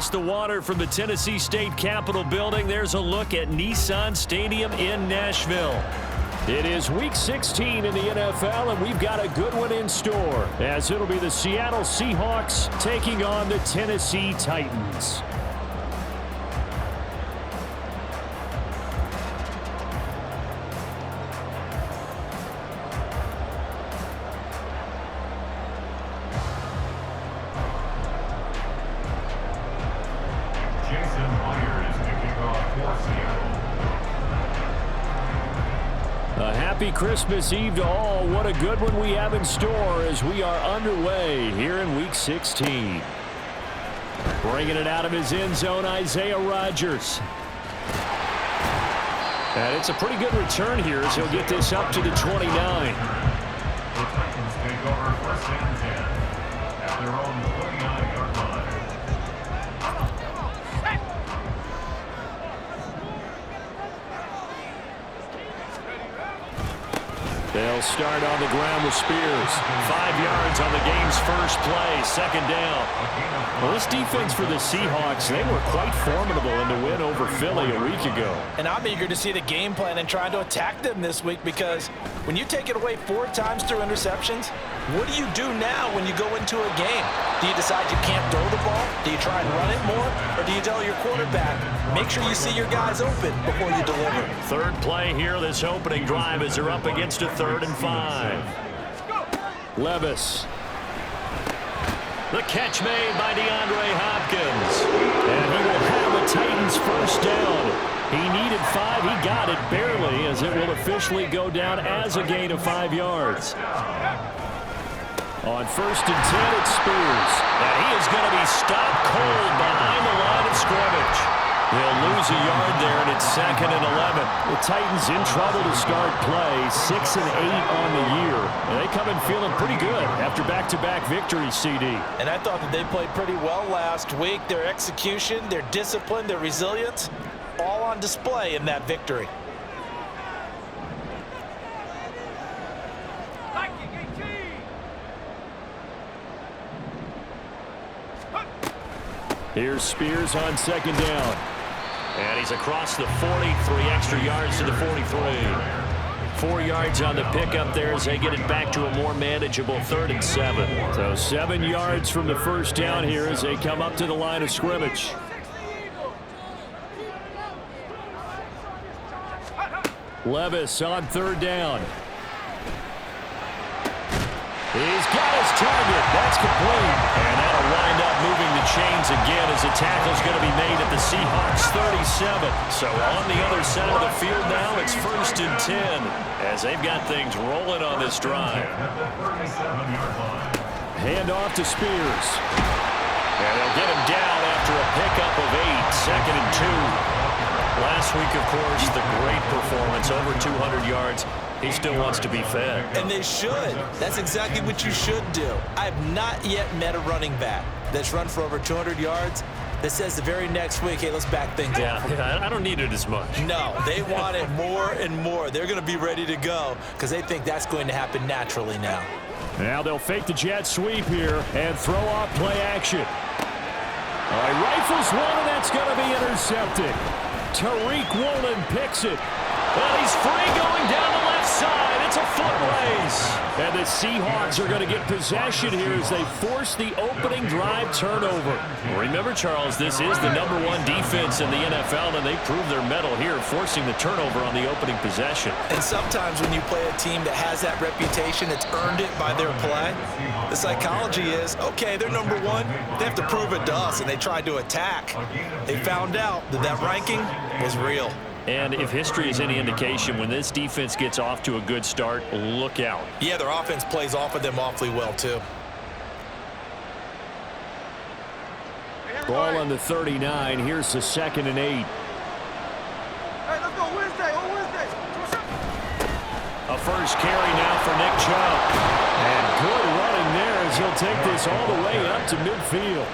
across the water from the Tennessee State Capitol building, there's a look at Nissan Stadium in Nashville. It is Week 16 in the NFL, and we've got a good one in store, as it'll be the Seattle Seahawks taking on the Tennessee Titans. A happy Christmas Eve to all. What a good one we have in store as we are underway here in Week 16. Bringing it out of his end zone, Isaiah Rodgers. And it's a pretty good return here as he'll get this up to the 29. The Titans take over first and 10 at their own 29-yard line. They'll start on the ground with Spears. 5 yards on the game's first play, second down. Well, this defense for the Seahawks, they were quite formidable in the win over Philly a week ago. And I'm eager to see the game plan and trying to attack them this week, because when you take it away 4 times through interceptions, what do you do now when you go into a game? Do you decide you can't throw the ball? Do you try and run it more? Or do you tell your quarterback, make sure you see your guys open before you deliver? Third play here, this opening drive, as they're up against a 3rd and 5. Levis. The catch made by DeAndre Hopkins. And he will have a Titans first down. He needed 5. He got it barely, as it will officially go down as a gain of 5 yards. On 1st and 10, it's Spears. And he is going to be stopped cold behind the line of scrimmage. They'll lose a yard there, and it's 2nd and 11. The Titans in trouble to start play, 6 and 8 on the year. And they come in feeling pretty good after back-to-back victories, CD. And I thought that they played pretty well last week. Their execution, their discipline, their resilience, all on display in that victory. Here's Spears on 2nd down. And he's across the 40, 3 extra yards to the 43. 4 yards on the pickup there as they get it back to a more manageable 3rd and 7. So 7 yards from the first down here as they come up to the line of scrimmage. Levis on 3rd down. He's got his target. That's complete. And that'll wind up moving the chains again as the tackle's going to be made at the Seahawks 37. So on the other side of the field now, it's 1st and 10 as they've got things rolling on this drive. Hand off to Spears. And they'll get him down after a pickup of 8, 2nd and 2. Last week, of course, the great performance, over 200 yards. He still wants to be fed. And they should. That's exactly what you should do. I have not yet met a running back that's run for over 200 yards that says the very next week, hey, let's back things up. Yeah, I don't need it as much. No, they want it more and more. They're going to be ready to go because they think that's going to happen naturally now. Now they'll fake the jet sweep here and throw off play action. All right, rifles one, and that's going to be intercepted. Tariq Woolen picks it. Well, he's free going down the left side. It's a foot race. And the Seahawks are going to get possession here as they force the opening drive turnover. Remember, Charles, this is the #1 defense in the NFL, and they prove their mettle here, forcing the turnover on the opening possession. And sometimes when you play a team that has that reputation, it's earned it by their play. The psychology is, okay, they're #1. They have to prove it to us, and they tried to attack. They found out that that ranking was real. And if history is any indication, when this defense gets off to a good start, look out. Yeah, their offense plays off of them awfully well, too. Ball on the 39. Here's the 2nd and 8. Hey, let's go Wednesday. On Wednesday. A first carry now for Nick Chubb. And good running there as he'll take this all the way up to midfield.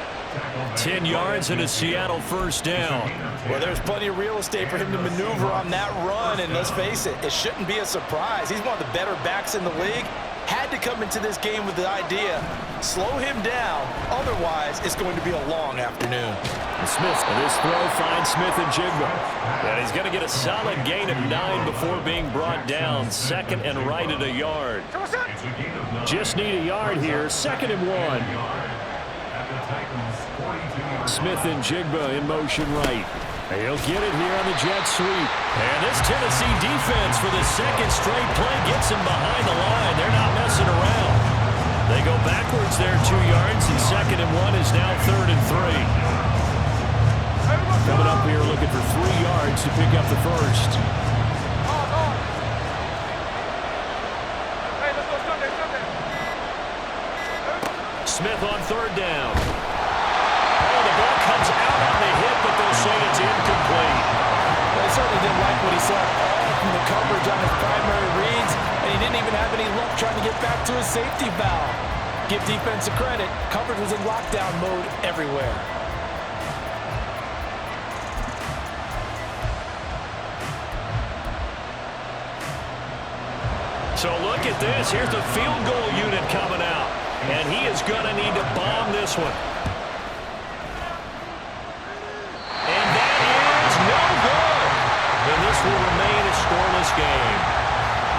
10 yards and a Seattle first down. Well, there's plenty of real estate for him to maneuver on that run, and let's face it, it shouldn't be a surprise. He's one of the better backs in the league. Had to come into this game with the idea, slow him down, otherwise it's going to be a long afternoon. Smith, and this throw finds Smith and Jigba. And he's going to get a solid gain of 9 before being brought down. 2nd and right at a yard. Just need a yard here. 2nd and 1. Smith and Jigba in motion right. He'll get it here on the jet sweep. And this Tennessee defense for the 2nd straight play gets him behind the line. They're not messing around. They go backwards there 2 yards, and 2nd and 1 is now 3rd and 3. Coming up here looking for 3 yards to pick up the first. Smith on 3rd down. Oh, the ball comes out on the hit, but they'll say it's incomplete. Well, he certainly didn't like what he saw all from the coverage on his primary reads, and he didn't even have any luck trying to get back to his safety valve. Give defense a credit. Coverage was in lockdown mode everywhere. So look at this. Here's the field goal unit coming out. And he is going to need to bomb this one. And that is no good. And this will remain a scoreless game.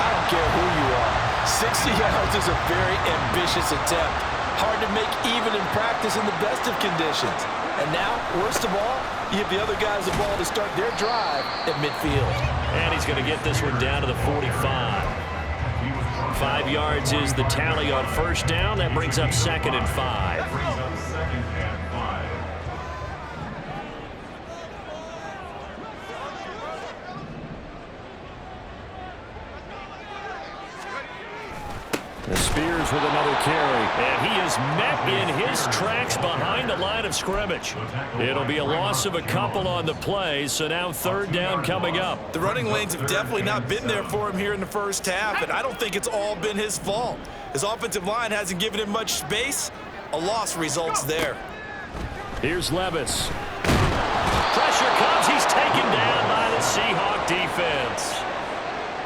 I don't care who you are. 60 yards is a very ambitious attempt. Hard to make even in practice in the best of conditions. And now, worst of all, you give the other guys the ball to start their drive at midfield. And he's going to get this one down to the 45. 5 yards is the tally on 1st down. That brings up 2nd and 5. The Spears with another carry, and he is met in his tracks behind the line of scrimmage. It'll be a loss of a couple on the play, so now 3rd down coming up. The running lanes have definitely not been there for him here in the first half, and I don't think it's all been his fault. His offensive line hasn't given him much space. A loss results there. Here's Levis. Pressure comes. He's taken down by the Seahawk defense.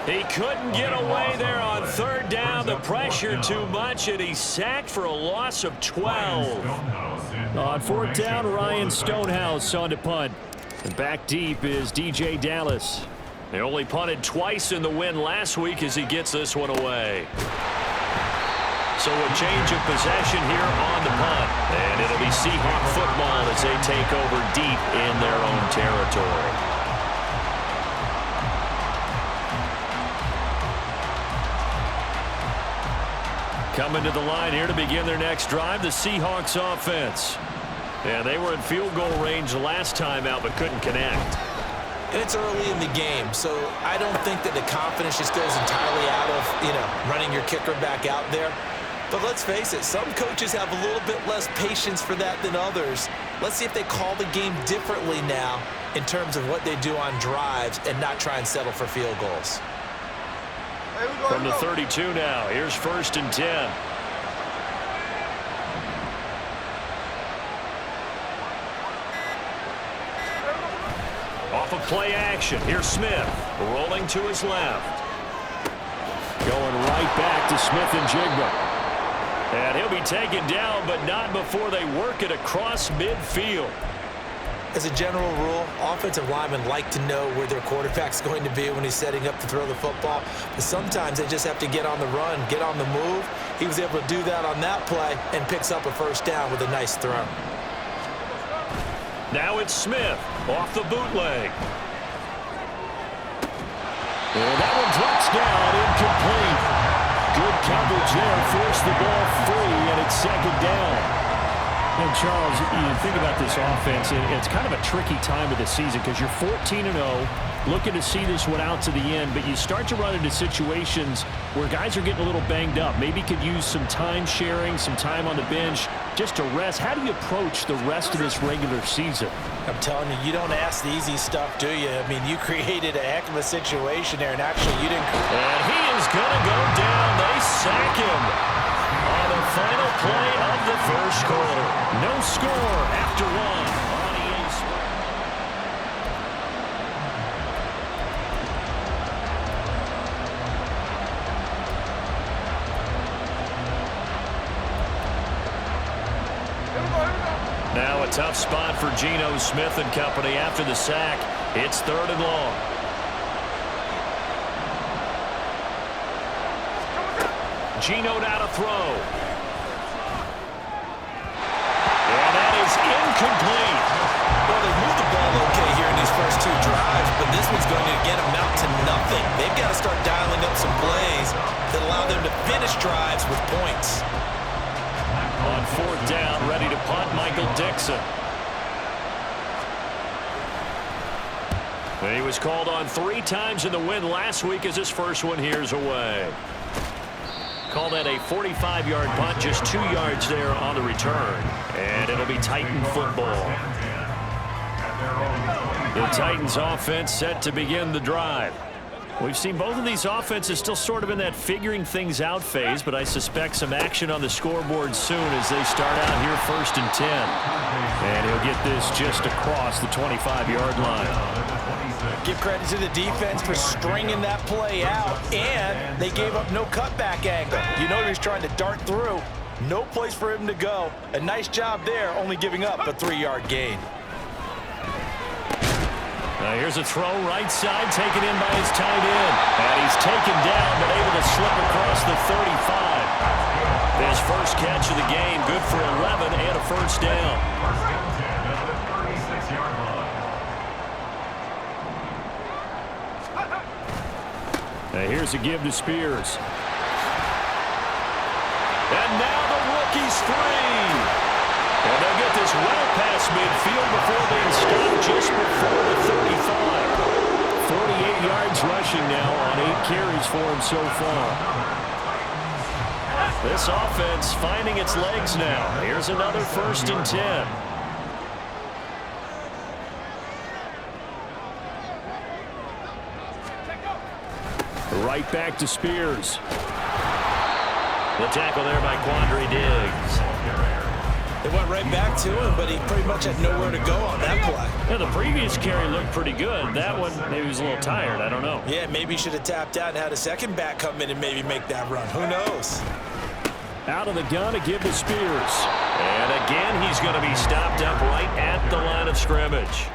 He couldn't get away there on 3rd down. The pressure too much, and he's sacked for a loss of 12. On 4th down, Ryan Stonehouse on to punt. And back deep is DJ Dallas. They only punted twice in the win last week as he gets this one away. So a change of possession here on the punt. And it'll be Seahawk football as they take over deep in their own territory. Coming to the line here to begin their next drive, the Seahawks offense. And they were in field goal range last time out but couldn't connect. And it's early in the game, so I don't think that the confidence just goes entirely out of, running your kicker back out there. But let's face it, some coaches have a little bit less patience for that than others. Let's see if they call the game differently now in terms of what they do on drives and not try and settle for field goals. From the 32 now, here's 1st and 10. Off of play action, here's Smith, rolling to his left. Going right back to Smith and Jigba. And he'll be taken down, but not before they work it across midfield. As a general rule, offensive linemen like to know where their quarterback's going to be when he's setting up to throw the football. But sometimes they just have to get on the run, get on the move. He was able to do that on that play and picks up a 1st down with a nice throw. Now it's Smith off the bootleg. And that one drops down, incomplete. Good coverage there, forced the ball free, and it's 2nd down. And Charles, you think about this offense, it's kind of a tricky time of the season because you're 14-0, looking to see this one out to the end, but you start to run into situations where guys are getting a little banged up. Maybe could use some time sharing, some time on the bench just to rest. How do you approach the rest of this regular season? I'm telling you, you don't ask the easy stuff, do you? I mean, you created a heck of a situation there, and actually you didn't. And he is going to go down. They sack him on the final play of the 1st quarter. No score after 1 on EA Sports. Now a tough spot for Geno Smith and company after the sack. It's 3rd and long. Geno now to throw. And that is incomplete. Well, they moved the ball okay here in these first 2 drives, but this one's going to again amount to nothing. They've got to start dialing up some plays that allow them to finish drives with points. On 4th down, ready to punt, Michael Dixon. He was called on 3 times in the win last week as his first one here's away. Call that a 45-yard punt, just 2 yards there on the return. And it'll be Titan football. The Titans offense set to begin the drive. We've seen both of these offenses still sort of in that figuring things out phase, but I suspect some action on the scoreboard soon as they start out here 1st and 10. And he'll get this just across the 25-yard line. Give credit to the defense for stringing that play out, and they gave up no cutback angle. You know he was trying to dart through. No place for him to go. A nice job there, only giving up a 3-yard gain. Now here's a throw right side, taken in by his tight end. And he's taken down, but able to slip across the 35. His first catch of the game, good for 11 and a 1st down. Now here's a give to Spears. And now the rookie's free. And they'll get this well past midfield before being stopped just before the 35. 48 yards rushing now on 8 carries for him so far. This offense finding its legs now. Here's another 1st and 10. Right back to Spears. The tackle there by Quandre Diggs. They went right back to him, but he pretty much had nowhere to go on that play. Yeah, the previous carry looked pretty good. That one, maybe he was a little tired. I don't know. Yeah, maybe he should have tapped out and had a second back come in and maybe make that run. Who knows? Out of the gun to give to Spears. And again, he's going to be stopped up right at the line of scrimmage.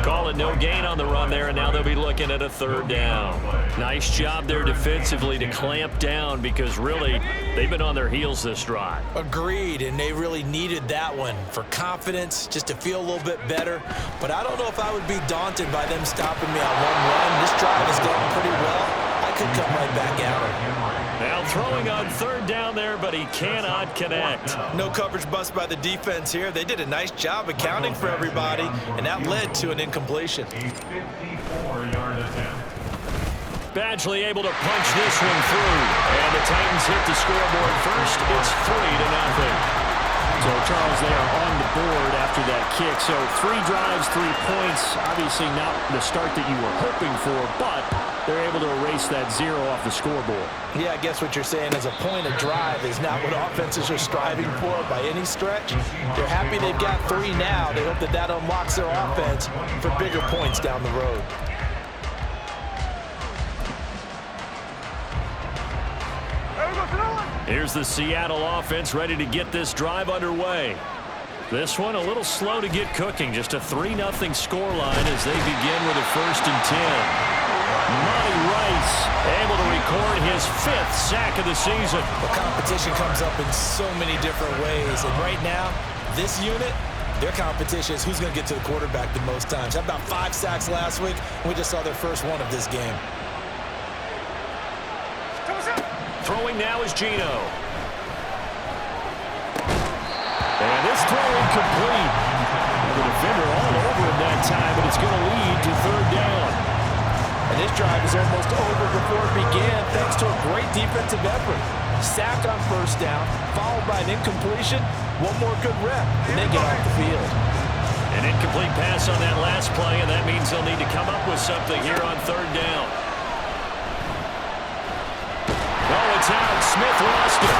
Call it no gain on the run there, and now they'll be looking at a 3rd down. Nice job there defensively to clamp down because really they've been on their heels this drive. Agreed, and they really needed that one for confidence, just to feel a little bit better. But I don't know if I would be daunted by them stopping me on 1 run. This drive has gone pretty well. I could come right back at him. Now throwing on 3rd down there, but he cannot connect. No coverage bust by the defense here. They did a nice job accounting for everybody, and that led to an incompletion. A 54-yard attempt. Badgley able to punch this one through, and the Titans hit the scoreboard first. It's 3-0. So, Charles, they are on the board after that kick. So, 3 drives, 3 points. Obviously not the start that you were hoping for, but they're able to erase that 0 off the scoreboard. Yeah, I guess what you're saying is a point of drive is not what offenses are striving for by any stretch. They're happy they've got 3 now. They hope that that unlocks their offense for bigger points down the road. Here's the Seattle offense ready to get this drive underway. This one a little slow to get cooking. Just a 3-0 scoreline as they begin with a 1st and 10. Monty Rice able to record his 5th sack of the season. The competition comes up in so many different ways. And right now, this unit, their competition is who's going to get to the quarterback the most times. How about 5 sacks last week? We just saw their first one of this game. Throwing now is Geno. And this throw incomplete. The defender all over him that time, but it's going to lead to 3rd down. And this drive is almost over before it began thanks to a great defensive effort. Sack on 1st down, followed by an incompletion. One more good rep, and they get off the field. An incomplete pass on that last play, and that means they'll need to come up with something here on 3rd down. Oh, it's out. Smith lost it.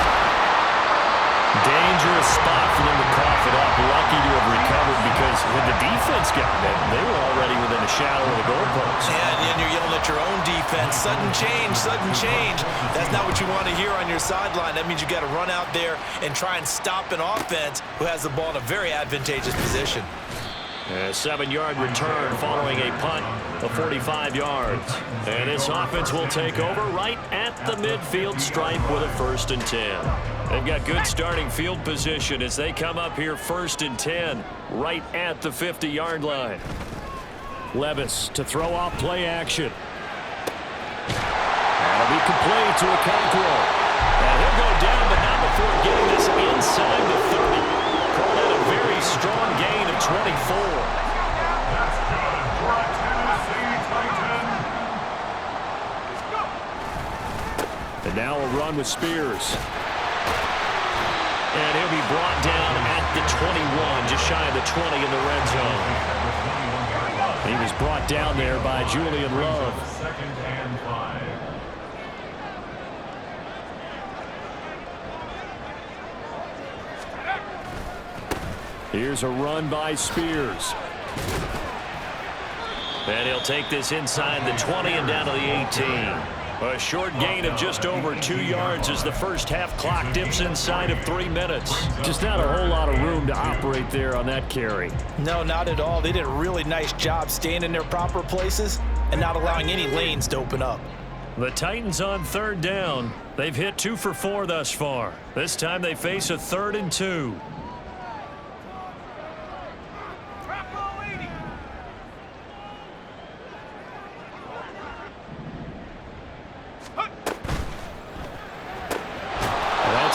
Dangerous spot for them to cough it up. Lucky to have recovered because when the defense got it, they were already within a shadow of the goalpost. And you're yelling at your own defense. Sudden change, sudden change. That's not what you want to hear on your sideline. That means you got to run out there and try and stop an offense who has the ball in a very advantageous position. A 7-yard return following a punt of 45 yards. And this offense will take over right at the midfield stripe with a 1st and 10. They've got good starting field position as they come up here 1st and 10 right at the 50-yard line. Levis to throw off play action. That'll be complete to Okonkwo. And he'll go down, but not before getting this inside the 30. Called that a very strong gain of 24. That's good for a Tennessee Titan. And now a run with Spears. And he'll be brought down at the 21, just shy of the 20 in the red zone. He was brought down there by Julian Love. 2nd and 5. Here's a run by Spears. And he'll take this inside the 20 and down to the 18. A short gain of just over 2 yards as the first half clock dips inside of 3 minutes. Just not a whole lot of room to operate there on that carry. No, not at all. They did a really nice job staying in their proper places and not allowing any lanes to open up. The Titans on 3rd down. They've hit 2 for 4 thus far. This time they face a 3rd and 2.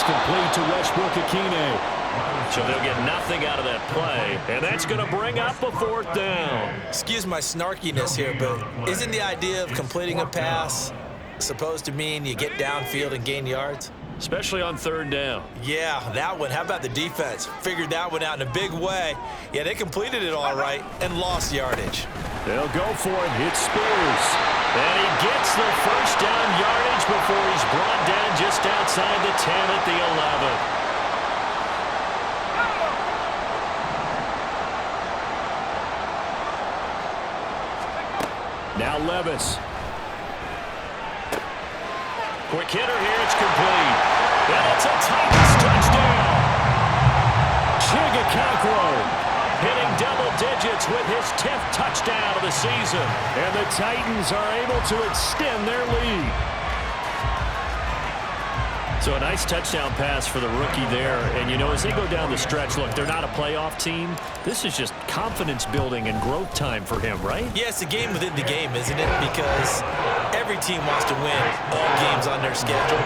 Complete to Westbrook-Akine. So they'll get nothing out of that play, and that's going to bring up a 4th down. Excuse my snarkiness here, but isn't the idea of completing a pass supposed to mean you get downfield and gain yards? Especially on 3rd down. Yeah, that one. How about the defense? Figured that one out in a big way. Yeah, they completed it all right and lost yardage. They'll go for it. It's Spears. And he gets the 1st down yardage before he's brought down just outside the 10 at the 11. Now Levis. Quick hitter here. It's complete. And it's a Titans touchdown. Okonkwo hitting double digits with his 10th touchdown of the season. And the Titans are able to extend their lead. So a nice touchdown pass for the rookie there. And, you know, as they go down the stretch, look, they're not a playoff team. This is just confidence building and growth time for him, right? Yeah, it's a game within the game, isn't it? Because every team wants to win all games on their schedule.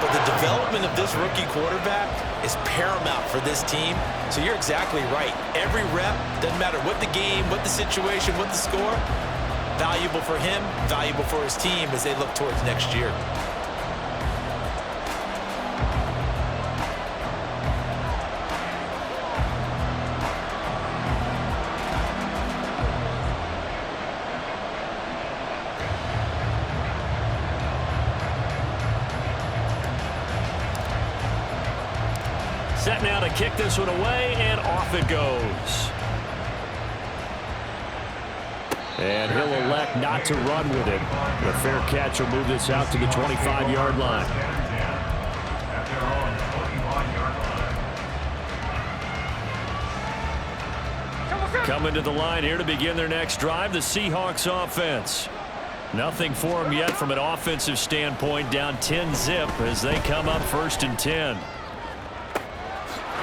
But the development of this rookie quarterback is paramount for this team. So you're exactly right. Every rep, doesn't matter what the game, what the situation, what the score, valuable for him, valuable for his team as they look towards next year. Set now to kick this one away, and off it goes. And he'll elect not to run with it. The fair catch will move this out to the 25-yard line. Coming to the line here to begin their next drive, the Seahawks offense. Nothing for them yet from an offensive standpoint, down 10-zip as they come up 1st and 10.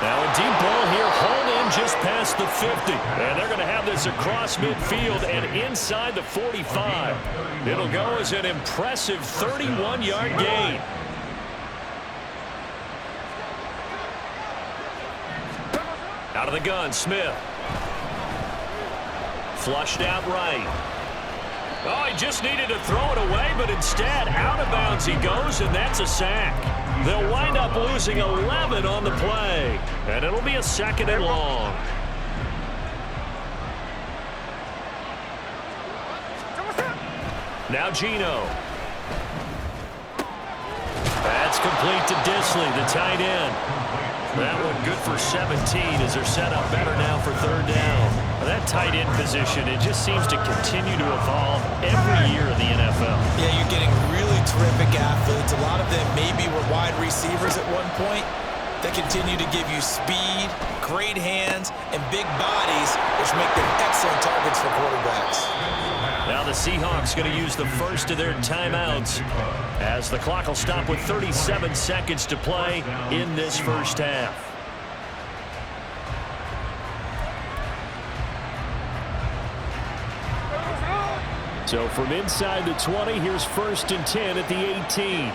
Now a deep ball here, hauled in just past the 50. And they're going to have this across midfield and inside the 45. It'll go as an impressive 31-yard gain. Out of the gun, Smith. Flushed out right. Oh, he just needed to throw it away, but instead, out of bounds he goes, and that's a sack. They'll wind up losing 11 on the play, and it'll be a 2nd and long. Now Geno. That's complete to Disley, the tight end. That one good for 17 as they're set up better now for 3rd down. That tight end position, it just seems to continue to evolve every year in the NFL. Yeah, you're getting really terrific athletes. A lot of them maybe were wide receivers at one point. They continue to give you speed, great hands, and big bodies, which make them excellent targets for quarterbacks. Now the Seahawks going to use the first of their timeouts as the clock will stop with 37 seconds to play in this first half. So from inside the 20, here's 1st and 10 at the 18.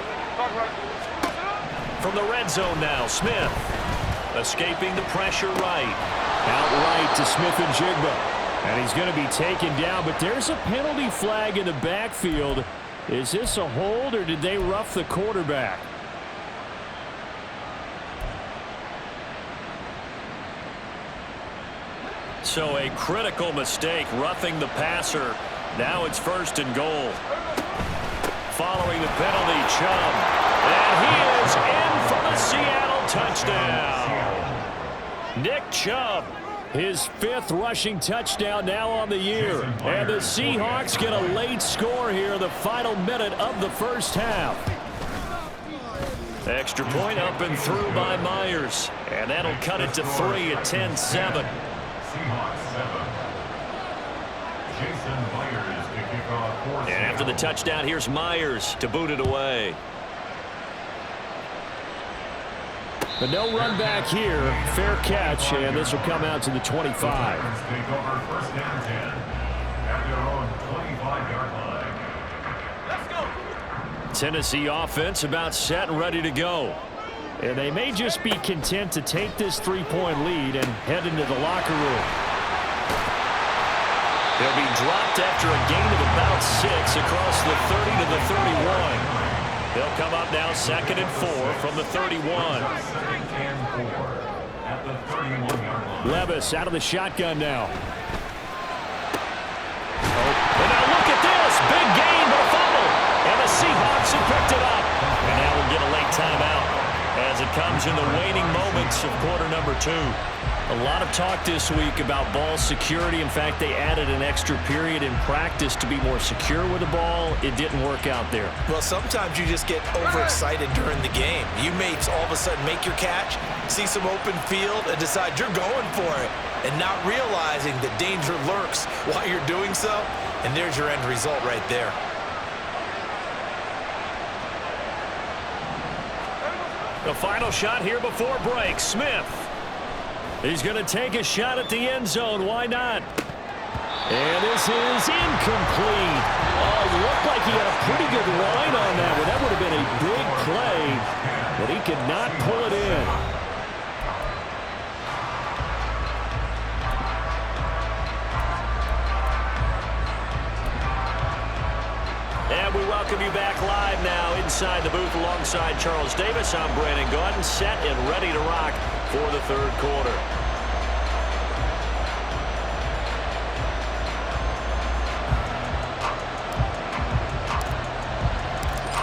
From the red zone now, Smith escaping the pressure right. Out right to Smith and Jigba. And he's going to be taken down, but there's a penalty flag in the backfield. Is this a hold or did they rough the quarterback? So a critical mistake, roughing the passer. Now it's 1st and goal. Following the penalty, Chubb. And he is in for the Seattle touchdown. Nick Chubb, his 5th rushing touchdown now on the year. And the Seahawks get a late score here in the final minute of the first half. Extra point up and through by Myers. And that'll cut it to 3 at 10-7. Seahawks 7. Jason Myers to kick off for And after the touchdown, here's Myers to boot it away. But no run back here. Fair catch, and this will come out to the 25. Take over 1st and 10 at their own 25-yard line. Let's go. Tennessee offense about set and ready to go. And they may just be content to take this 3-point lead and head into the locker room. They'll be dropped after a gain of about 6 across the 30 to the 31. They'll come up now 2nd and 4 from the 31. At the 31-yard line. Levis out of the shotgun now. And now look at this. Big gain, but a fumble. And the Seahawks have picked it up. And now we'll get a late timeout as it comes in the waning moments of quarter number 2. A lot of talk this week about ball security. In fact, they added an extra period in practice to be more secure with the ball. It didn't work out there. Well, sometimes you just get overexcited during the game. You may all of a sudden make your catch, see some open field, and decide you're going for it, and not realizing that danger lurks while you're doing so. And there's your end result right there. The final shot here before break. Smith. He's going to take a shot at the end zone. Why not? And this is incomplete. Oh, it looked like he had a pretty good line on that one. That would have been a big play, but he could not pull it in. And we welcome you back live now inside the booth alongside Charles Davis. I'm Brandon Gaudin, set and ready to rock for the 3rd quarter.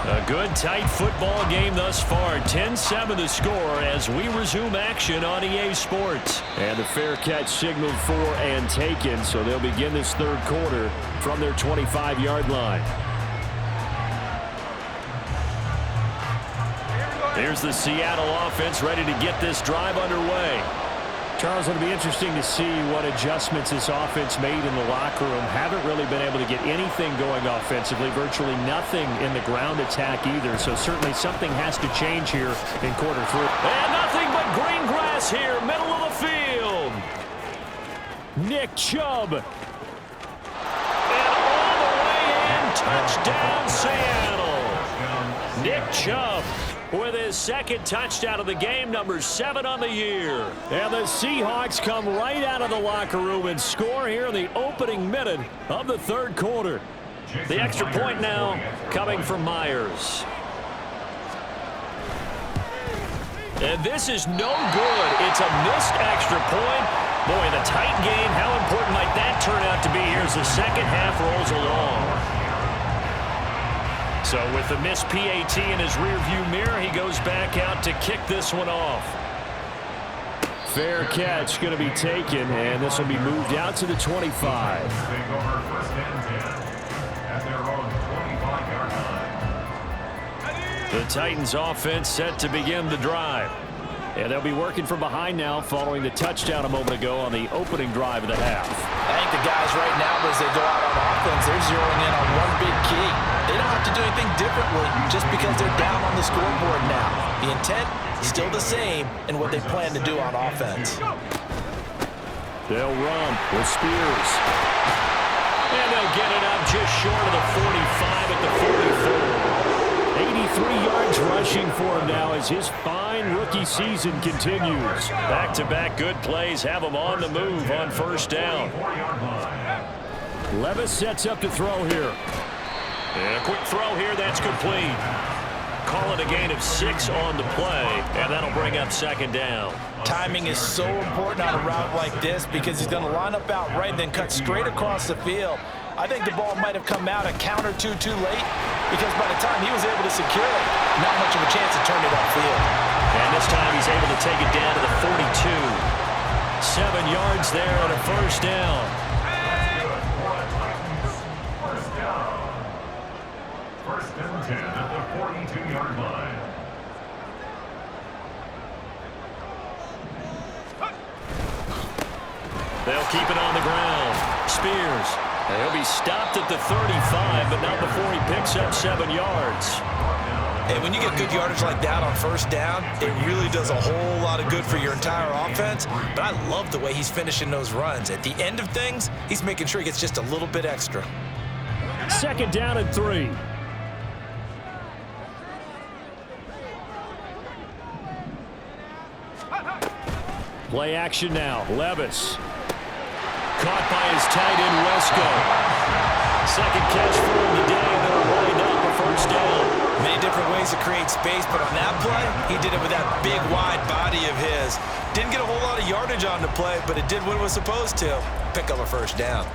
A good tight football game thus far. 10-7 the score as we resume action on EA Sports. And the fair catch signaled for and taken, so they'll begin this 3rd quarter from their 25-yard line. Here's the Seattle offense ready to get this drive underway. Charles, it'll be interesting to see what adjustments this offense made in the locker room. Haven't really been able to get anything going offensively. Virtually nothing in the ground attack either. So certainly something has to change here in quarter 3. And nothing but green grass here, middle of the field. Nick Chubb. And all the way in, touchdown Seattle. Nick Chubb with his 2nd touchdown of the game, number 7 on the year. And the Seahawks come right out of the locker room and score here in the opening minute of the 3rd quarter. The extra point now coming from Myers. And this is no good. It's a missed extra point. Boy, the tight game, how important might that turn out to be here as the second half rolls along. So with the missed PAT in his rearview mirror, he goes back out to kick this one off. Fair catch going to be taken, and this will be moved out to the 25. Take over first and 10 at their own 25-yard line. The Titans offense set to begin the drive. And they'll be working from behind now following the touchdown a moment ago on the opening drive of the half. I think the guys right now, as they go out on offense, they're zeroing in on one big key. They don't have to do anything differently just because they're down on the scoreboard now. The intent is still the same in what they plan to do on offense. They'll run with Spears. And they'll get it up just short of the 45 at the 44. 83 yards rushing for him now as his fine rookie season continues. Back-to-back good plays have him on the move on first down. Levis sets up to throw here. And a quick throw here, that's complete. Call it a gain of 6 on the play, and that'll bring up second down. Timing is so important on a route like this because he's going to line up out right and then cut straight across the field. I think the ball might have come out a count or two too late because by the time he was able to secure it, not much of a chance to turn it upfield. And this time he's able to take it down to the 42. 7 yards there and a first down. First and 10 at the 42-yard line. They'll keep it on the ground. Spears. And he'll be stopped at the 35, but not before he picks up 7 yards. And when you get good yardage like that on first down, it really does a whole lot of good for your entire offense. But I love the way he's finishing those runs. At the end of things, he's making sure he gets just a little bit extra. Second down and 3. Play action now. Levis. Caught by his tight end, Wesco. Second catch for him today, and they'll wind up a first down. Many different ways to create space, but on that play, he did it with that big, wide body of his. Didn't get a whole lot of yardage on the play, but it did what it was supposed to. Pick up a first down.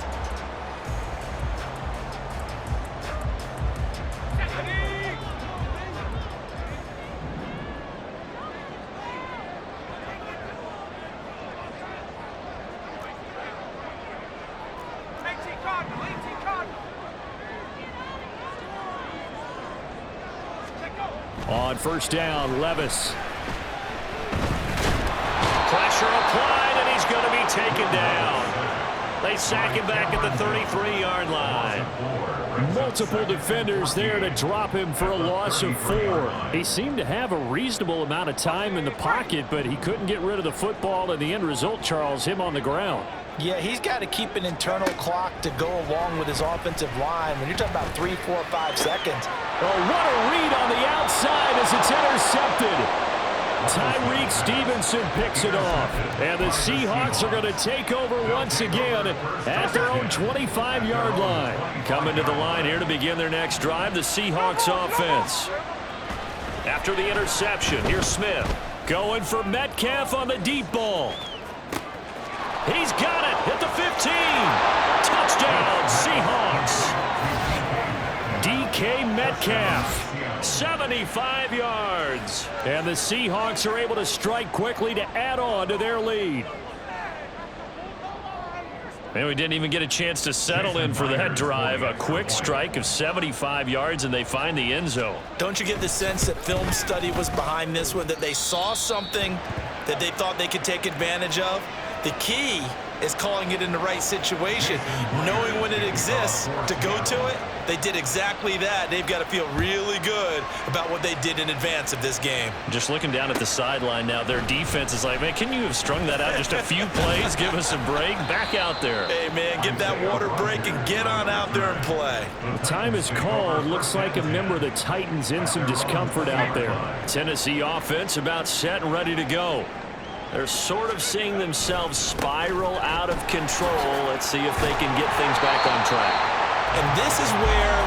On first down, Levis. Pressure applied, and he's going to be taken down. They sack him back at the 33-yard line. Multiple defenders there to drop him for a loss of 4. He seemed to have a reasonable amount of time in the pocket, but he couldn't get rid of the football, and the end result, Charles, him on the ground. Yeah, he's got to keep an internal clock to go along with his offensive line. When you're talking about 3, 4, 5 seconds. Oh, what a read on the outside as it's intercepted. Tyreek Stevenson picks it off. And the Seahawks are going to take over once again at their own 25-yard line. Coming to the line here to begin their next drive, the Seahawks offense. After the interception, here's Smith. Going for Metcalf on the deep ball. He's got it at the 15. Touchdown, Seahawks. DK Metcalf, 75 yards. And the Seahawks are able to strike quickly to add on to their lead. And we didn't even get a chance to settle in for that drive. A quick strike of 75 yards, and they find the end zone. Don't you get the sense that film study was behind this one, that they saw something that they thought they could take advantage of? The key is calling it in the right situation, knowing when it exists to go to it. They did exactly that. They've got to feel really good about what they did in advance of this game. Just looking down at the sideline now, their defense is like, man, can you have strung that out just a few plays? Give us a break. Back out there. Hey, man, get that water break and get on out there and play. The time is called. Looks like a member of the Titans in some discomfort out there. Tennessee offense about set and ready to go. They're sort of seeing themselves spiral out of control. Let's see if they can get things back on track. And this is where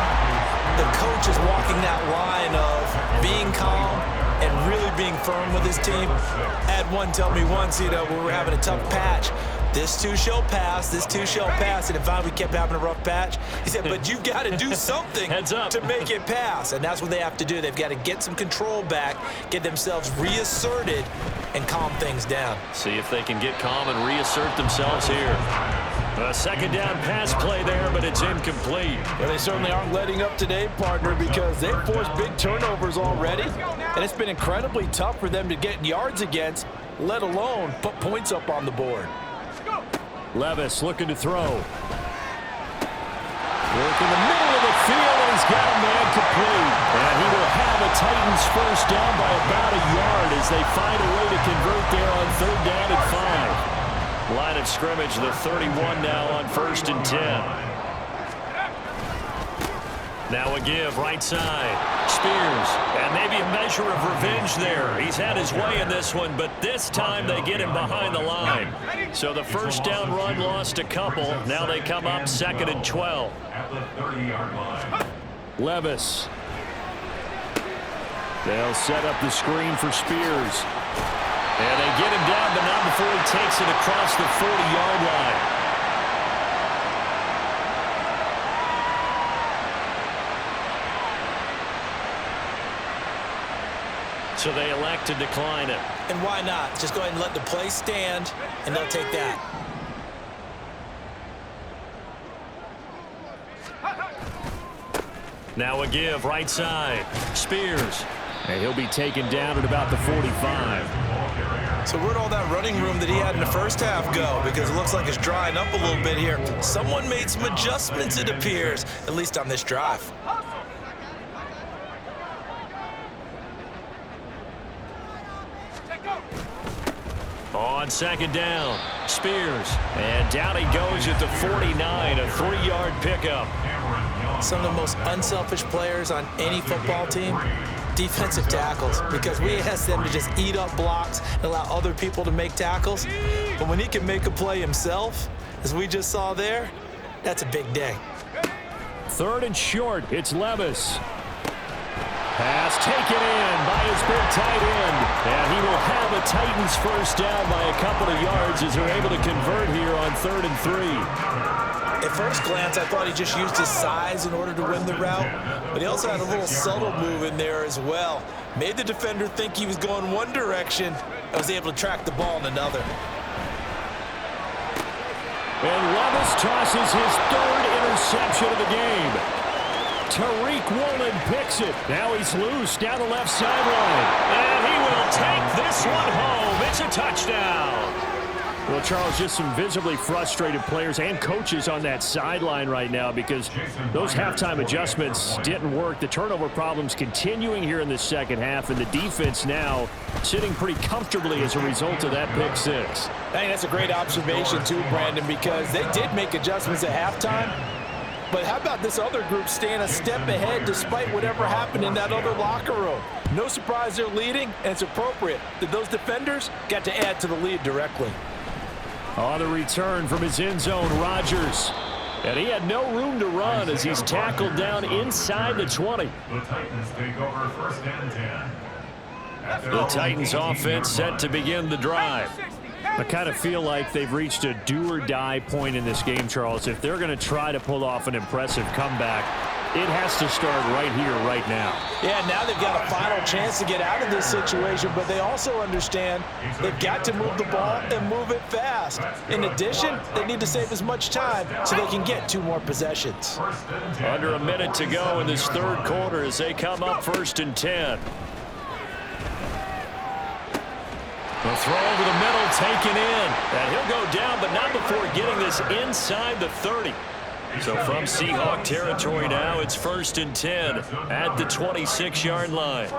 the coach is walking that line of being calm and really being firm with his team. I had one tell me once, when we were having a tough patch, this too shall pass, this too shall pass. And if we kept having a rough patch, he said, but you've got to do something to make it pass. And that's what they have to do. They've got to get some control back, get themselves reasserted, and calm things down. See if they can get calm and reassert themselves here. A second down pass play there, but it's incomplete. Well, they certainly aren't letting up today, partner, because they've forced big turnovers already, and it's been incredibly tough for them to get yards against, let alone put points up on the board. Levis looking to throw. Work in the middle of the field, and he's got a man complete. And he will have a Titans first down by about a yard as they find a way to convert there on 3rd down and 5. Line of scrimmage, the 31 now on 1st and 10. Now a give, right side. Spears, and maybe a measure of revenge there. He's had his way in this one, but this time they get him behind the line. So the first down run lost a couple. Now they come up 2nd and 12. At the 30-yard line. Levis. They'll set up the screen for Spears. And they get him down, but not before he takes it across the 40-yard line. So they elect to decline it. And why not? Just go ahead and let the play stand, and they'll take that. Now a give, right side. Spears. And he'll be taken down at about the 45. So where'd all that running room that he had in the first half go? Because it looks like it's drying up a little bit here. Someone made some adjustments, it appears, at least on this drive. On 2nd down, Spears. And down he goes at the 49, a 3-yard pickup. Some of the most unselfish players on any football team, defensive tackles, because we ask them to just eat up blocks and allow other people to make tackles. But when he can make a play himself, as we just saw there, that's a big day. 3rd and short, it's Levis. Pass taken in by his big tight end. And he will have a Titans first down by a couple of yards as they're able to convert here on 3rd and 3. At first glance, I thought he just used his size in order to win the route, but he also had a little subtle move in there as well. Made the defender think he was going one direction and was able to track the ball in another. And Levis tosses his 3rd interception of the game. Tariq Woolen picks it. Now he's loose down the left sideline. And he will take this one home. It's a touchdown. Well, Charles, just some visibly frustrated players and coaches on that sideline right now because those halftime adjustments didn't work. The turnover problems continuing here in the second half, and the defense now sitting pretty comfortably as a result of that pick six. I think that's a great observation too, Brandon, because they did make adjustments at halftime. But how about this other group staying a step ahead despite whatever happened in that other locker room? No surprise they're leading, and it's appropriate that those defenders got to add to the lead directly. On the return from his end zone, Rodgers. And he had no room to run as he's tackled down inside the 20. The Titans take over 1st and 10. The Titans offense set to begin the drive. I kind of feel like they've reached a do-or-die point in this game, Charles. If they're going to try to pull off an impressive comeback, it has to start right here, right now. Yeah, now they've got a final chance to get out of this situation, but they also understand they've got to move the ball and move it fast. In addition, they need to save as much time so they can get 2 more possessions. Under a minute to go in this 3rd quarter as they come up 1st and 10. The throw over the middle taken in. And he'll go down, but not before getting this inside the 30. So from Seahawk territory now, it's 1st and 10 at the 26-yard line.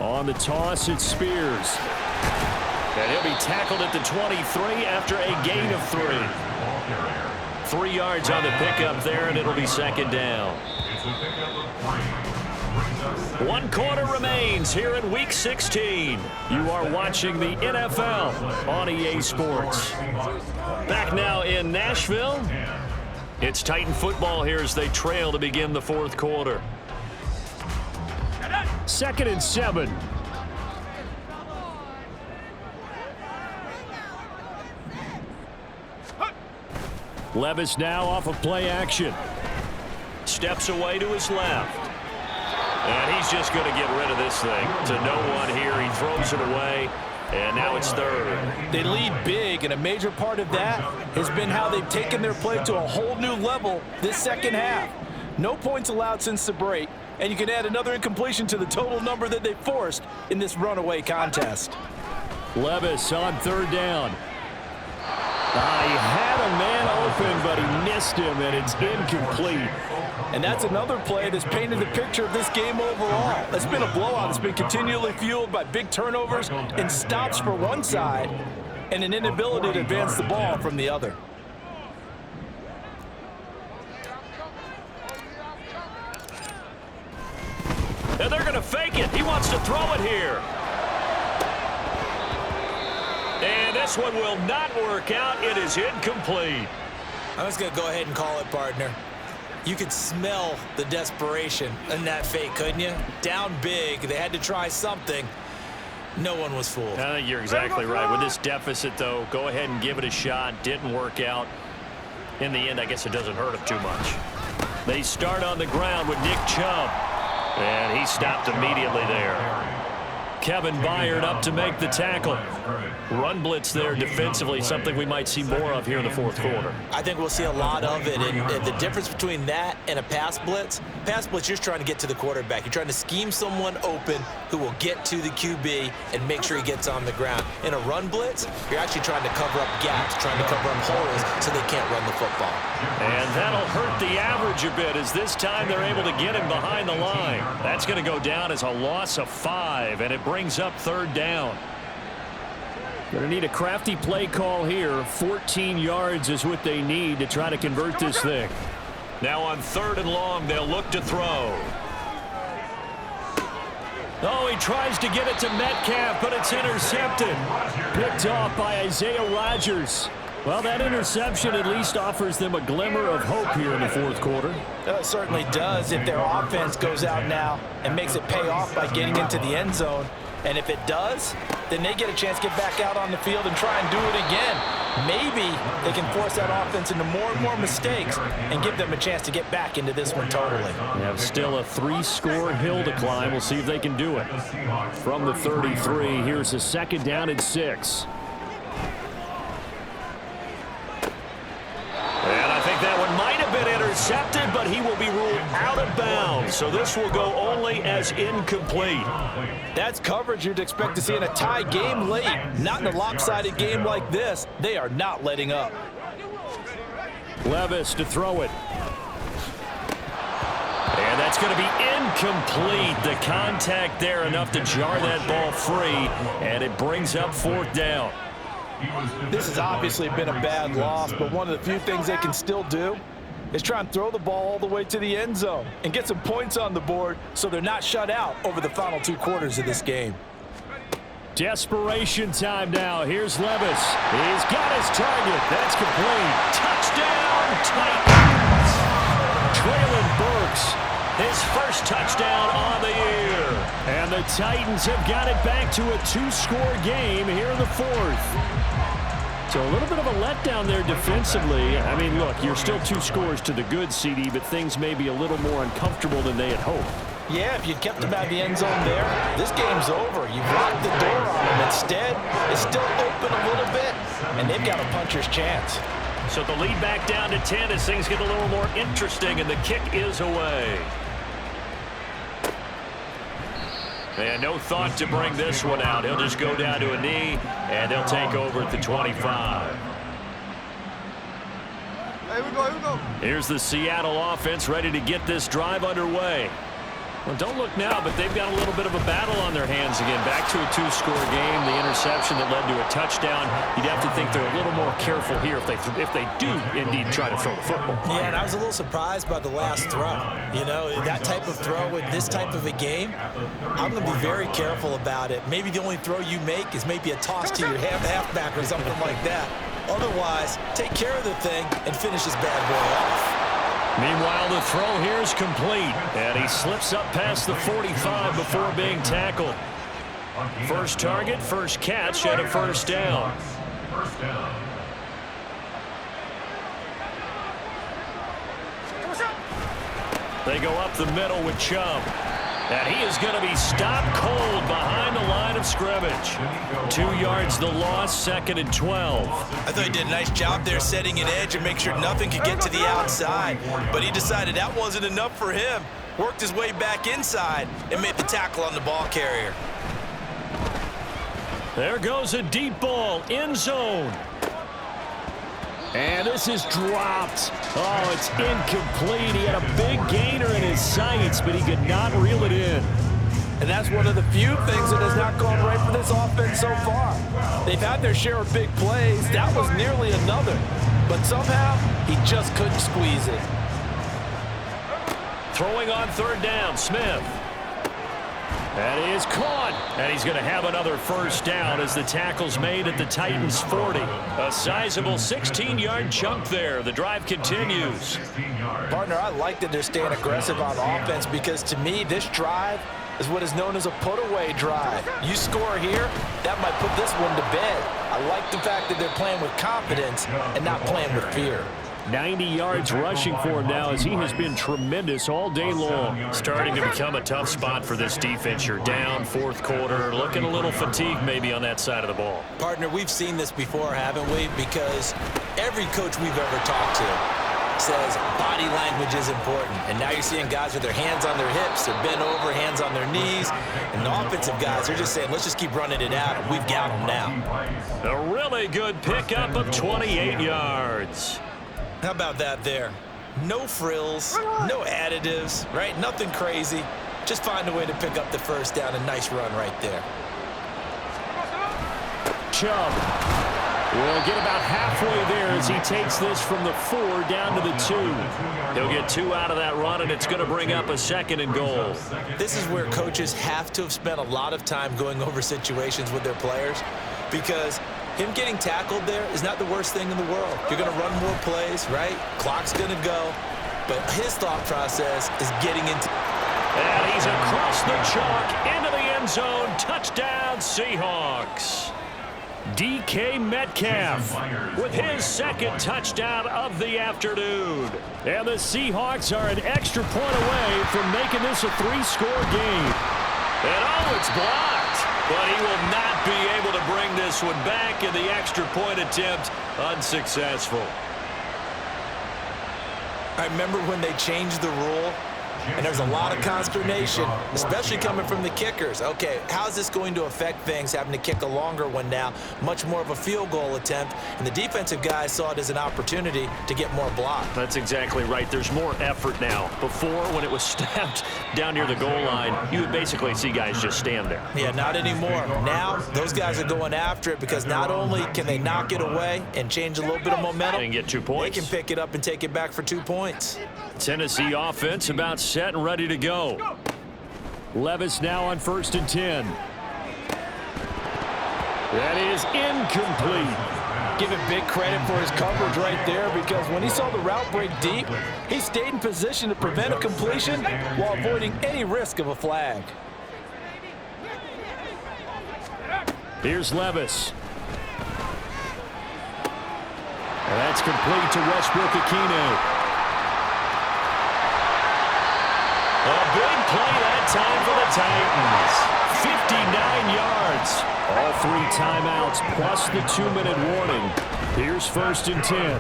On the toss, it's Spears. And he'll be tackled at the 23 after a gain of 3. 3 yards on the pickup there, and it'll be 2nd down. 1 quarter remains here in Week 16. You are watching the NFL on EA Sports. Back now in Nashville. It's Titan football here as they trail to begin the 4th quarter. 2nd and 7. Levis now off of play action. Steps away to his left. And he's just going to get rid of this thing to no one here. He throws it away, and now it's third. They lead big, and a major part of that has been how they've taken their play to a whole new level this second half. No points allowed since the break, and you can add another incompletion to the total number that they forced in this runaway contest. Levis on third down. He had a man open, but he missed him, and it's incomplete. And that's another play that's painted the picture of this game overall. It's been a blowout. It's been continually fueled by big turnovers and stops for one side and an inability to advance the ball from the other. And they're going to fake it. He wants to throw it here. And this one will not work out. It is incomplete. I'm just going to go ahead and call it, partner. You could smell the desperation in that fake, couldn't you? Down big. They had to try something. No one was fooled. I think you're exactly right. With this deficit, though, go ahead and give it a shot. Didn't work out. In the end, I guess it doesn't hurt him too much. They start on the ground with Nick Chubb. And he stopped immediately there. Kevin Byard up to make the tackle. Run blitz there defensively, something we might see more of here in the fourth quarter. I think we'll see a lot of it. And the difference between that and a pass blitz, you're just trying to get to the quarterback. You're trying to scheme someone open who will get to the QB and make sure he gets on the ground. In a run blitz, you're actually trying to cover up gaps, trying to cover up holes so they can't run the football. And that'll hurt the average a bit, as this time they're able to get him behind the line. That's going to go down as a loss of 5, and it brings up third down. Going to need a crafty play call here. 14 yards is what they need to try to convert this thing. Now on third and long, they'll look to throw. Oh, he tries to get it to Metcalf, but it's intercepted. Picked off by Isaiah Rodgers. Well, that interception at least offers them a glimmer of hope here in the fourth quarter. It certainly does if their offense goes out now and makes it pay off by getting into the end zone. And if it does, then they get a chance to get back out on the field and try and do it again. Maybe they can force that offense into more and more mistakes and give them a chance to get back into this one totally. They have still a 3-score hill to climb. We'll see if they can do it. From the 33, here's a second down and 6. And I think that one might have been intercepted, but he will be ruled out of bounds. So this will go only as incomplete. That's coverage you'd expect to see in a tie game late. Not in a lopsided game like this. They are not letting up. Levis to throw it. And that's going to be incomplete. The contact there enough to jar that ball free, and it brings up fourth down. This has obviously been a bad loss, but one of the few things they can still do is try and throw the ball all the way to the end zone and get some points on the board so they're not shut out over the final 2 quarters of this game. Desperation time now. Here's Levis. He's got his target. That's complete. Touchdown, Titans. Traylon Burks, his first touchdown on the year. And the Titans have got it back to a 2-score game here in the fourth. So a little bit of a letdown there defensively. I mean, look, you're still 2 scores to the good, CD, but things may be a little more uncomfortable than they had hoped. Yeah, if you'd kept them out of the end zone there, this game's over. You've locked the door on them. Instead, it's still open a little bit, and they've got a puncher's chance. So the lead back down to 10 as things get a little more interesting, and the kick is away. And no thought to bring this one out. He'll just go down to a knee, and they'll take over at the 25. Here we go. Here's the Seattle offense ready to get this drive underway. Well, don't look now, but they've got a little bit of a battle on their hands again. Back to a 2-score game. The interception that led to a touchdown. You'd have to think they're a little more careful here if they do indeed try to throw the football. Yeah, and I was a little surprised by the last throw. You know, that type of throw in this type of a game, I'm going to be very careful about it. Maybe the only throw you make is maybe a toss to your halfback or something like that. Otherwise, take care of the thing and finish this bad boy off. Meanwhile, the throw here is complete, and he slips up past the 45 before being tackled. First target, first catch, and a first down. They go up the middle with Chubb. And he is going to be stopped cold behind the line of scrimmage. 2 yards the loss, 2nd and 12. I thought he did a nice job there setting an edge and make sure nothing could get to the outside. But he decided that wasn't enough for him. Worked his way back inside and made the tackle on the ball carrier. There goes a deep ball, end zone. And this is dropped. Oh, it's incomplete. He had a big gainer in his sights, but he could not reel it in. And that's one of the few things that has not gone right for this offense so far. They've had their share of big plays. That was nearly another. But somehow, he just couldn't squeeze it. Throwing on 3rd down, Smith. That is caught. And he's going to have another first down as the tackle's made at the Titans' 40. A sizable 16-yard chunk there. The drive continues. Partner, I like that they're staying aggressive on offense because to me, this drive is what is known as a put-away drive. You score here, that might put this one to bed. I like the fact that they're playing with confidence and not playing with fear. 90 yards rushing for him now as he has been tremendous all day long. Starting to become a tough spot for this defense. You're down 4th quarter, looking a little fatigued maybe on that side of the ball. Partner, we've seen this before, haven't we? Because every coach we've ever talked to says body language is important. And now you're seeing guys with their hands on their hips, they're bent over, hands on their knees. And the offensive guys, they're just saying, let's just keep running it out. And we've got them now. A really good pickup of 28 yards. How about that there? No frills, no additives, right? Nothing crazy. Just find a way to pick up the first down. A nice run right there. Chubb will get about halfway there as he takes this from the 4 down to the 2. He'll get 2 out of that run, and it's going to bring up a 2nd and goal. This is where coaches have to have spent a lot of time going over situations with their players because him getting tackled there is not the worst thing in the world. You're going to run more plays, right? Clock's going to go. But his thought process is getting into... And he's across the chalk into the end zone. Touchdown, Seahawks. DK Metcalf with his 2nd touchdown of the afternoon. And the Seahawks are an extra point away from making this a 3-score game. And oh, it's blocked. But he will not be able to bring this one back in the extra point attempt. Unsuccessful. I remember when they changed the rule, and there's a lot of consternation, especially coming from the kickers. Okay, how's this going to affect things, having to kick a longer one now, much more of a field goal attempt, and the defensive guys saw it as an opportunity to get more block. That's exactly right. There's more effort now. Before, when it was snapped down near the goal line, you would basically see guys just stand there. Yeah, not anymore. Now, those guys are going after it because not only can they knock it away and change a little bit of momentum, and get 2 points. They can pick it up and take it back for 2 points. Tennessee offense about set and ready to go. Levis now on 1st and 10. That is incomplete. Give him big credit for his coverage right there because when he saw the route break deep, he stayed in position to prevent a completion while avoiding any risk of a flag. Here's Levis. And that's complete to Westbrook-Ikhine. A big play that time for the Titans. 59 yards. All 3 timeouts plus the 2-minute warning. Here's 1st and 10.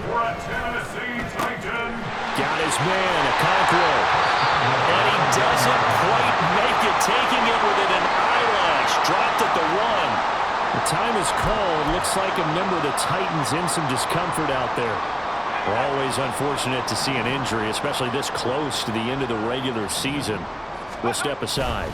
Got his man, Okonkwo. And he doesn't quite make it, taking it within an eyelash. Dropped at the 1. The time is called. Looks like a member of the Titans in some discomfort out there. Always unfortunate to see an injury, especially this close to the end of the regular season. We'll step aside.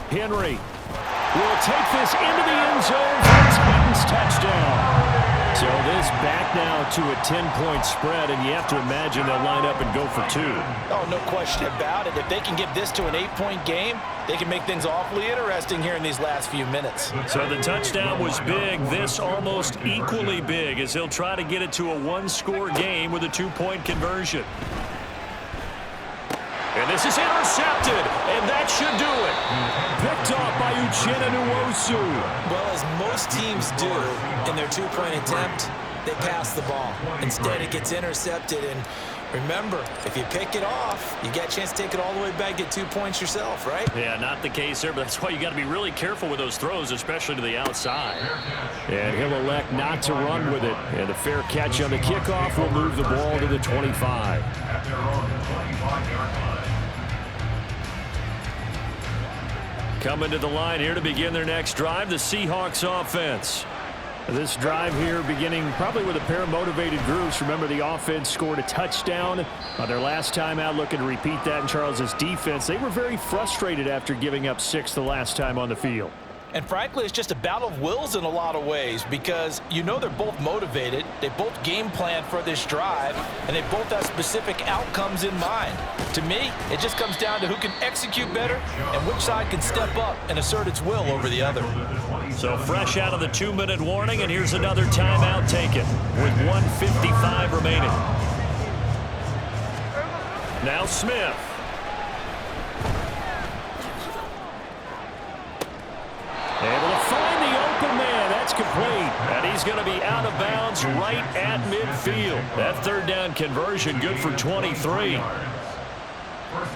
Henry will take this into the end zone for a Titans touchdown. So this back now to a 10-point spread, and you have to imagine they'll line up and go for 2. Oh, no question about it. If they can get this to an 8-point game, they can make things awfully interesting here in these last few minutes. So the touchdown was big. This almost equally big as he'll try to get it to a 1-score game with a 2-point conversion. And this is intercepted, and that should do it. Picked off by Uchenna Nwosu. Well, as most teams do in their 2-point attempt, they pass the ball. Instead, it gets intercepted. And remember, if you pick it off, you get a chance to take it all the way back, get 2 points yourself, right? Yeah, not the case there, but that's why you got to be really careful with those throws, especially to the outside. And he'll elect not to run with it. And a fair catch on the kickoff will move the ball to the 25. At their own 25-yard line. Coming to the line here to begin their next drive, the Seahawks offense. This drive here beginning probably with a pair of motivated groups. Remember, the offense scored a touchdown on their last time out, looking to repeat that in Charles's defense. They were very frustrated after giving up 6 the last time on the field. And frankly, it's just a battle of wills in a lot of ways because you know they're both motivated. They both game plan for this drive, and they both have specific outcomes in mind. To me, it just comes down to who can execute better and which side can step up and assert its will over the other. So fresh out of the 2-minute warning, and here's another timeout taken with 1:55 remaining. Now Smith. Able to find the open man. That's complete. And he's going to be out of bounds right at midfield. That third down conversion good for 23. First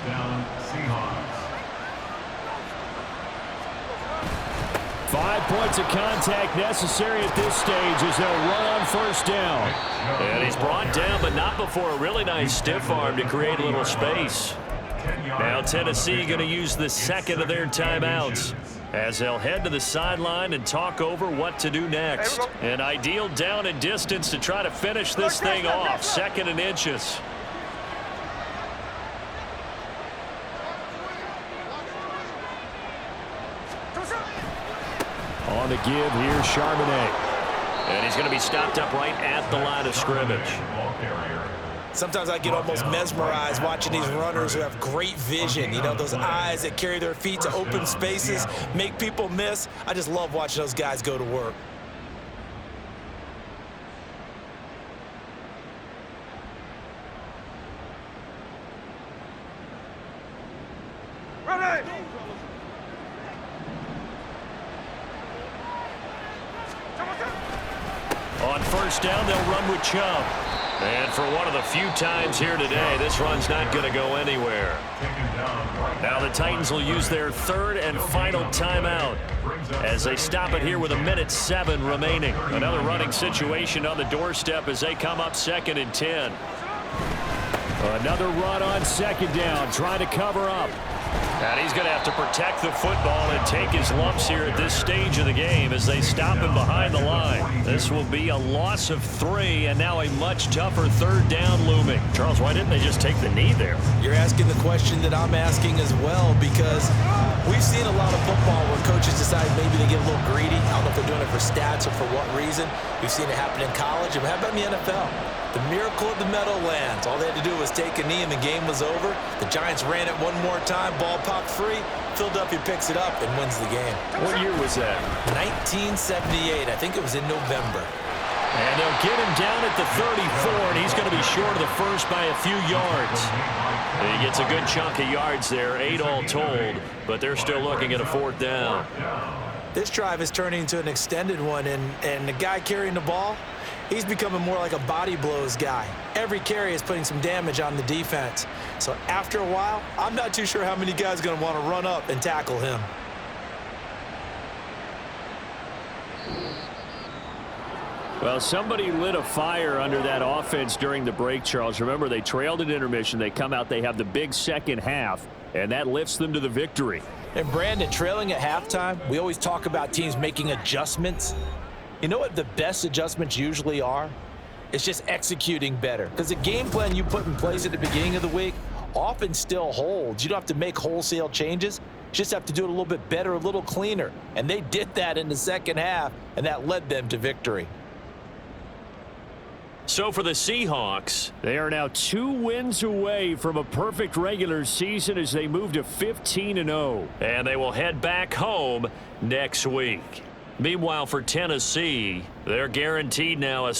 down, Seahawks. 5 points of contact necessary at this stage as they'll run on first down. And he's brought down, but not before a really nice stiff arm to create a little space. Now Tennessee going to use the second of their timeouts as they'll head to the sideline and talk over what to do next. An ideal down and distance to try to finish this thing off. 2nd and inches. On the give here, Charbonnet. And he's going to be stopped up right at the line of scrimmage. Sometimes I get almost mesmerized watching these runners who have great vision. You know, those eyes that carry their feet to open spaces, make people miss. I just love watching those guys go to work. Ready! On first down, they'll run with Chubb. And for one of the few times here today, this run's not going to go anywhere. Now the Titans will use their third and final timeout as they stop it here with 1:07 remaining. Another running situation on the doorstep as they come up 2nd and 10. Another run on 2nd down, trying to cover up. And he's going to have to protect the football and take his lumps here at this stage of the game as they stop him behind the line. This will be a loss of 3, and now a much tougher third down looming. Charles, why didn't they just take the knee there? You're asking the question that I'm asking as well, because we've seen a lot of football where coaches decide maybe they get a little greedy. I don't know if they're doing it for stats or for what reason. We've seen it happen in college. And how about in the NFL? The miracle of the Meadowlands. All they had to do was take a knee and the game was over. The Giants ran it one more time. Ball popped free. Philadelphia picks it up and wins the game. What year was that? 1978. I think it was in November. And they'll get him down at the 34, and he's going to be short of the first by a few yards. He gets a good chunk of yards there, 8 all told, but they're still looking at a 4th down. This drive is turning into an extended one, and the guy carrying the ball, he's becoming more like a body blows guy. Every carry is putting some damage on the defense. So after a while, I'm not too sure how many guys are going to want to run up and tackle him. Well, somebody lit a fire under that offense during the break, Charles. Remember, they trailed at intermission. They come out, they have the big second half, and that lifts them to the victory. And Brandon, trailing at halftime, we always talk about teams making adjustments. You know what the best adjustments usually are? It's just executing better. Because the game plan you put in place at the beginning of the week often still holds. You don't have to make wholesale changes. You just have to do it a little bit better, a little cleaner. And they did that in the second half, and that led them to victory. So for the Seahawks, they are now 2 wins away from a perfect regular season as they move to 15-0. And they will head back home next week. Meanwhile, for Tennessee, they're guaranteed now a